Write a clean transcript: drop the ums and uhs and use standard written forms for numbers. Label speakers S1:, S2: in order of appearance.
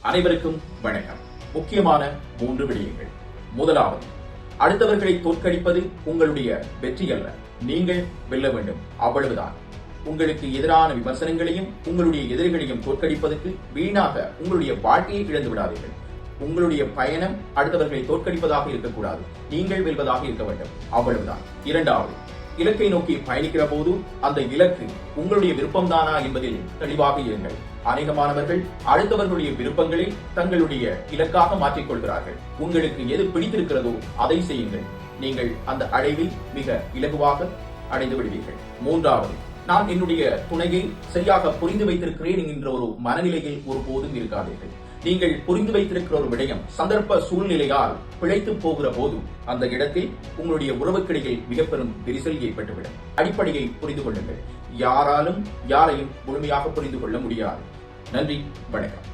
S1: அனைவருக்கும் வணக்கம். முக்கியமான 3 விடயங்கள். முதலாவது, அடுத்தவர்களை தோற்கடிப்பது உங்களுடைய வெற்றி அல்ல, நீங்கள் வெல்ல வேண்டும், அவ்வளவுதான். உங்களுக்கு எதிரான விமர்சனங்களையும் உங்களுடைய எதிரிகளையும் தோற்கடிப்பதற்கு வீணாக உங்களுடைய வாழ்க்கையை இழந்து விடாதீர்கள். உங்களுடைய பயணம் அடுத்தவர்களை தோற்கடிப்பதாக இருக்கக்கூடாது, நீங்கள் வெல்வதாக இருக்க வேண்டும், அவ்வளவுதான். இரண்டாவது, இலக்கை நோக்கி பயணிக்கிற போது அந்த இலக்கு உங்களுடைய விருப்பம்தானா என்பதில் தெளிவாக இருங்கள். அநேகமானவர்கள் அடுத்தவர்களுடைய விருப்பங்களை தங்களுடைய இலக்காக மாற்றிக்கொள்கிறார்கள். உங்களுக்கு எது பிடித்திருக்கிறதோ அதை செய்யுங்கள், நீங்கள் அந்த அடைவை மிக இலகுவாக அடைந்து விடுவீர்கள். மூன்றாவது, நான் என்னுடைய துணையை சரியாக புரிந்து வைத்திருக்கிறேன் என்கின்ற ஒரு மனநிலையில் ஒருபோதும் இருக்காதீர்கள். நீங்கள் புரிந்து வைத்திருக்கிற ஒரு விடயம் சந்தர்ப்ப சூழ்நிலையால் பிழைத்து போகிற போது அந்த இடத்தில் உங்களுடைய உறவுக்கிடையில் மிக பெரும் விரிசல் ஏற்பட்டுவிடும். அடிப்படையை புரிந்து கொள்ளுங்கள். யாராலும் யாரையும் முழுமையாக புரிந்து கொள்ள முடியாது. நன்றி, வணக்கம்.